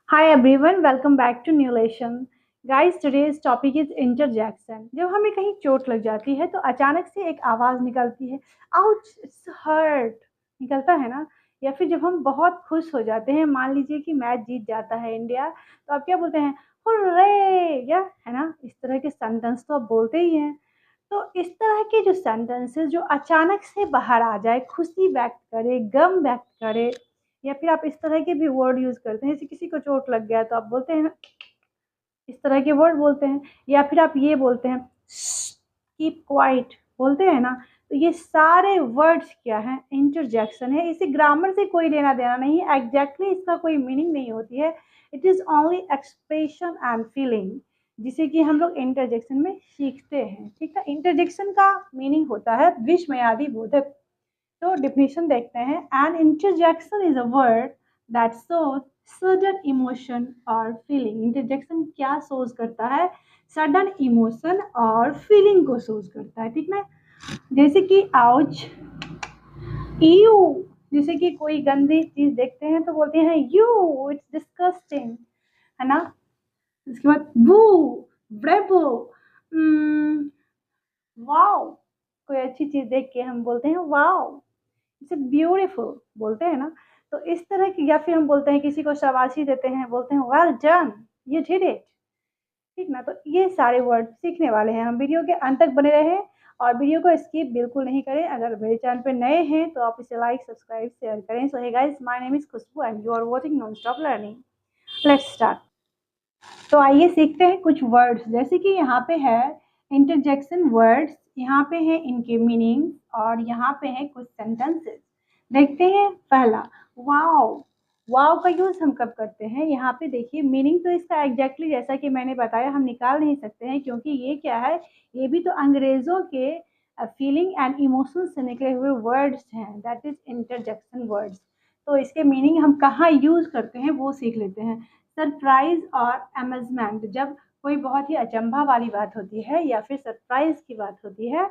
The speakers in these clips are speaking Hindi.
Hi everyone, welcome back to New Lesson. Guys, today's topic is interjection. जब हमें कहीं चोट लग जाती है तो अचानक से एक आवाज़ निकलती है, आउच, इट्स हर्ट, निकलता है ना? या फिर जब हम बहुत खुश हो जाते हैं, मान लीजिए कि मैच जीत जाता है इंडिया, तो आप क्या बोलते हैं? हुर्रे! या है ना? इस तरह के सेंटेंस तो आप बोलते ही हैं। तो इस तरह के जो सेंटेंसेस जो अचानक से बाहर आ जाए, खुशी व्यक्त करे, गम व्यक्त करे या फिर आप इस तरह के भी वर्ड यूज़ करते हैं, जैसे किसी को चोट लग गया तो आप बोलते हैं ना, इस तरह के वर्ड बोलते हैं या फिर आप ये बोलते हैं कीप क्वाइट बोलते हैं ना। तो ये सारे वर्ड्स क्या हैं? इंटरजेक्शन है। इसे ग्रामर से कोई लेना देना नहीं है, एग्जैक्टली इसका कोई मीनिंग नहीं होती है। It is only expression and feeling, जिसे कि हम लोग इंटरजेक्शन में सीखते हैं। ठीक है, इंटरजेक्शन का मीनिंग होता है विस्मयादि बोधक। तो डिफिनेशन देखते हैं। An interjection is a word that shows sudden emotion और फीलिंग। इंटरजेक्शन क्या शोज करता है? सडन इमोशन और फीलिंग को शोज करता है। ठीक ना? जैसे कि आउच, यू, जैसे कि कोई गंदी चीज देखते हैं तो बोलते हैं यू, इट्स डिस्गस्टिंग, है ना? उसके बाद वो, ब्रेवो, वाओ, कोई अच्छी चीज देख के हम बोलते हैं वाओ, इट्स ब्यूटीफुल, बोलते हैं ना। तो इस तरह की, या फिर हम बोलते हैं किसी को शाबाशी देते हैं, बोलते हैं well done, you did it. ठीक ना? तो ये सारे वर्ड सीखने वाले हैं हम। वीडियो के अंत तक बने रहें और वीडियो को स्किप बिल्कुल नहीं करें। अगर मेरे चैनल पे नए हैं तो आप इसे लाइक, सब्सक्राइब, शेयर करें। So hey guys, my name is Khushboo and you are watching non stop learning. Let's start. तो आइए सीखते हैं कुछ वर्ड्स। जैसे कि यहाँ पे है इंटरजेक्शन वर्ड्स, यहाँ पे है इनके मीनिंग और यहाँ पे है कुछ सेंटेंसेस। देखते हैं पहला, वाओ। वाओ का यूज हम कब करते हैं? यहाँ पे देखिए, मीनिंग तो इसका एग्जैक्टली जैसा कि मैंने बताया हम निकाल नहीं सकते हैं, क्योंकि ये क्या है, ये भी तो अंग्रेजों के फीलिंग एंड इमोशंस से निकले हुए वर्ड्स हैं, दैट इज इंटरजेक्शन वर्ड्स। तो इसके मीनिंग हम कहाँ यूज करते हैं वो सीख लेते हैं। सरप्राइज और अमेजमेंट, जब कोई बहुत ही अचंभा वाली बात होती है या फिर सरप्राइज की बात होती है,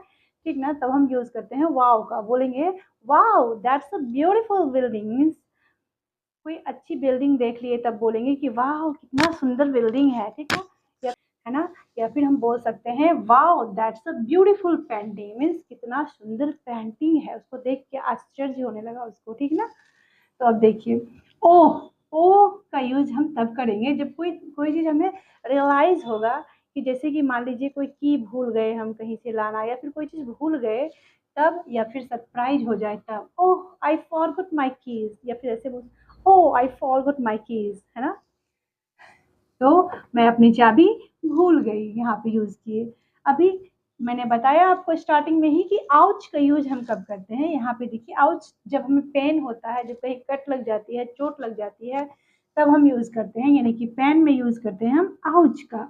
ठीक ना, तब हम यूज करते हैं वाओ का। बोलेंगे wow that's a beautiful building, means कोई अच्छी बिल्डिंग देख लिए तब बोलेंगे कि वाह कितना सुंदर बिल्डिंग है। ठीक है, है ना? या फिर हम बोल सकते हैं wow that's a beautiful painting, means कितना सुंदर पेंटिंग है, उसको देख के आश्चर्य होने लगा उसको। ठीक ना? तो अब देखिए, ओह, ओह का यूज हम तब करेंगे जब कोई कोई चीज़ हमें रियलाइज होगा, कि जैसे कि मान लीजिए कोई की भूल गए हम कहीं से लाना, या फिर कोई चीज़ भूल गए तब, या फिर सरप्राइज हो जाए तब, ओह आई फॉरगॉट माय कीज, या फिर ऐसे बोल, ओह आई फॉरगॉट माय कीज, है ना? तो मैं अपनी चाबी भूल गई, यहाँ पे यूज किए। अभी मैंने बताया आपको स्टार्टिंग में ही कि आउच का यूज हम कब करते हैं। यहाँ पे देखिए, आउच जब हमें पेन होता है, जब कहीं कट लग जाती है, चोट लग जाती है, तब हम यूज करते हैं, यानी कि पेन में यूज करते हैं हम आउच का।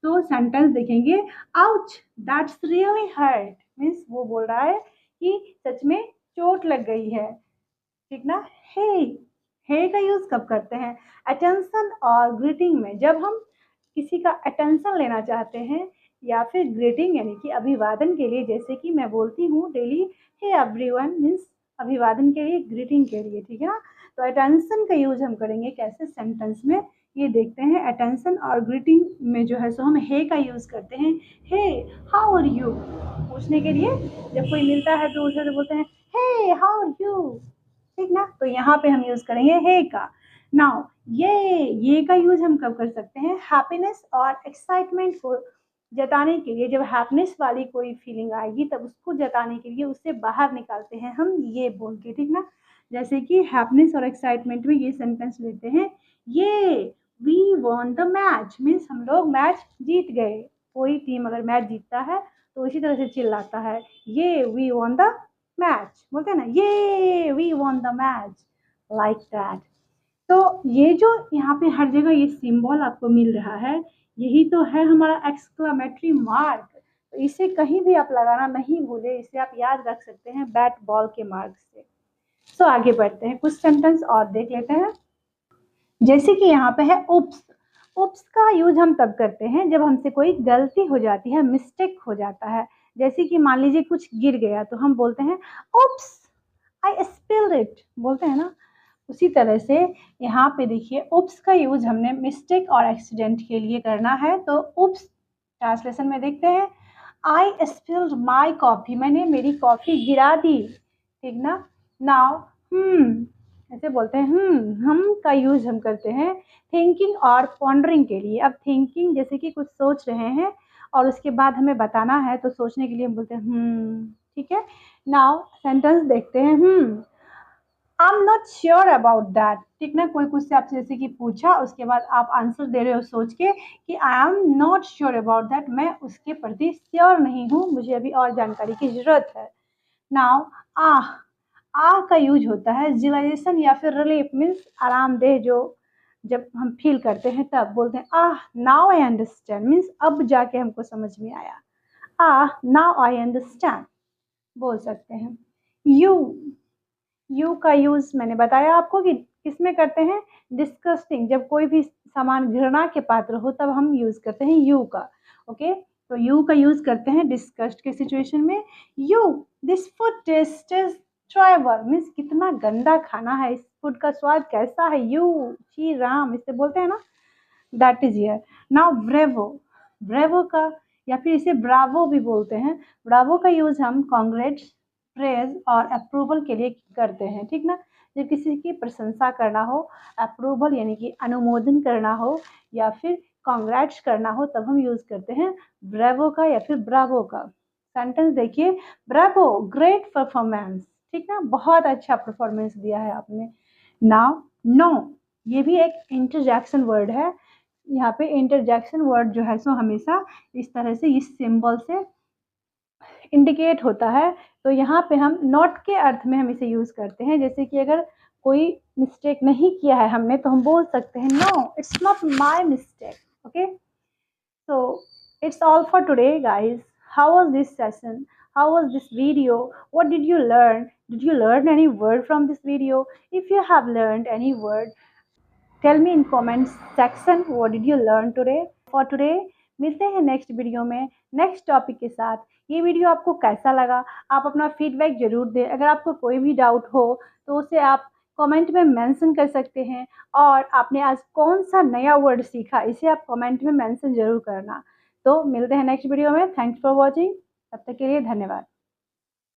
तो सेंटेंस देखेंगे, ouch that's really hurt, means वो बोल रहा है कि सच में चोट लग गई है। ठीक ना? हे, हे का यूज कब करते हैं? अटेंशन और ग्रीटिंग में, जब हम किसी का अटेंशन लेना चाहते हैं, या फिर ग्रीटिंग यानी कि अभिवादन के लिए, जैसे कि मैं बोलती हूँ डेली हे एवरीवन, मीन्स अभिवादन के लिए, ग्रीटिंग के लिए। ठीक है ना? तो अटेंशन का यूज हम करेंगे कैसे सेंटेंस में, ये देखते हैं। अटेंशन और ग्रीटिंग में जो है सो हम हे का यूज करते हैं। हे, हाउ आर यू, पूछने के लिए जब कोई मिलता है तो उसे तो बोलते हैं हे हाउ आर यू। ठीक ना? तो यहाँ पे हम यूज करेंगे हे का। नाउ ये का यूज हम कब कर सकते हैं? हैप्पीनेस और एक्साइटमेंट को जताने के लिए, जब हैप्पीनेस वाली कोई फीलिंग आएगी तब उसको जताने के लिए उससे बाहर निकालते हैं हम ये बोल के। ठीक ना? जैसे कि हैप्पीनेस और एक्साइटमेंट में ये सेंटेंस लेते हैं, yay we won the match, means हम लोग मैच जीत गए। कोई टीम अगर मैच जीतता है तो इसी तरह से चिल्लाता है, ये वी वॉन द मैच, बोलते हैं ना, yay we won the match, like that. तो ये जो यहाँ पे हर जगह ये सिंबल आपको मिल रहा है, यही तो है हमारा एक्सक्लामेटरी मार्क। तो इसे कहीं भी आप लगाना नहीं भूले, इसे आप याद रख सकते हैं बैट बॉल के मार्क से। सो आगे बढ़ते हैं, कुछ सेंटेंस और देख लेते हैं। जैसे कि यहाँ पे है उप्स। उप्स का यूज हम तब करते हैं जब हमसे कोई गलती हो जाती है, मिस्टेक हो जाता है। जैसे कि मान लीजिए कुछ गिर गया तो हम बोलते हैं उप्स आई स्पिल्ड इट, बोलते हैं ना, उसी तरह से यहाँ पे देखिए उप्स का यूज हमने मिस्टेक और एक्सीडेंट के लिए करना है। तो उप्स ट्रांसलेशन में देखते हैं, आई स्पिल्ड माई कॉफ़ी, मैंने मेरी कॉफ़ी गिरा दी, ठीक ना। नाउ ऐसे बोलते हैं, हम का यूज हम करते हैं थिंकिंग और पॉन्डरिंग के लिए। अब थिंकिंग जैसे कि कुछ सोच रहे हैं और उसके बाद हमें बताना है, तो सोचने के लिए हम बोलते हैं ठीक है। नाउ सेंटेंस देखते हैं, I am not sure about that, ठीक ना। कोई कुछ से आपसे जैसे कि पूछा, उसके बाद आप आंसर दे रहे हो सोच के कि I am not sure about that, मैं उसके प्रति श्योर नहीं हूँ, मुझे अभी और जानकारी की ज़रूरत है। नाउ आह का यूज होता है रियलाइजेशन या फिर रिलीफ, मीन्स आरामदेह, जो जब हम फील करते हैं तब बोलते हैं नाउ आई अंडरस्टैंड, मीन्स अब जाके हमको समझ में आया। नाउ आई अंडरस्टैंड बोल सकते हैं। यू का यूज मैंने बताया आपको कि किसमें करते हैं, डिस्कस्टिंग, जब कोई भी सामान घृणा के पात्र हो तब हम यूज करते हैं यू का। ओके, तो यू का यूज करते हैं डिस्कस्ट के सिचुएशन में। Ew, this food taste is terrible, means कितना गंदा खाना है, इस फूड का स्वाद कैसा है, यू श्री राम, इससे बोलते हैं ना, that is here. Now bravo, bravo का या फिर इसे ब्रावो भी बोलते हैं। ब्रावो का यूज हम कांग्रेट्स, प्रेज और अप्रूवल के लिए करते हैं, ठीक ना। जब किसी की प्रशंसा करना हो, अप्रूवल यानी कि अनुमोदन करना हो, या फिर कांग्रेट्स करना हो, तब हम यूज करते हैं ब्रेवो का या फिर ब्रावो का। सेंटेंस देखिए, ब्रावो, ग्रेट परफॉर्मेंस, ठीक ना, बहुत अच्छा परफॉर्मेंस दिया है आपने। नाउ नो, ये भी एक इंटरजेक्शन वर्ड है। यहाँ पे इंटरजेक्शन वर्ड जो है सो हमेशा इस तरह से इस सिंबल से इंडिकेट होता है। तो यहाँ पे हम नॉट के अर्थ में हम इसे यूज़ करते हैं, जैसे कि अगर कोई मिस्टेक नहीं किया है हमने, तो हम बोल सकते हैं no it's not my mistake. Okay, so it's all for today, guys. How was this session? How was this video? What did you learn? Did you learn any word from this video? If you have learned any word, tell me in comments section what did you learn today. For today, मिलते हैं नेक्स्ट वीडियो में नेक्स्ट टॉपिक के साथ। ये वीडियो आपको कैसा लगा, आप अपना फीडबैक जरूर दें। अगर आपको कोई भी डाउट हो तो उसे आप कमेंट में मेंशन कर सकते हैं, और आपने आज कौन सा नया वर्ड सीखा इसे आप कमेंट में मेंशन जरूर करना। तो मिलते हैं नेक्स्ट वीडियो में। थैंक्स फॉर वॉचिंग, तब तक के लिए धन्यवाद।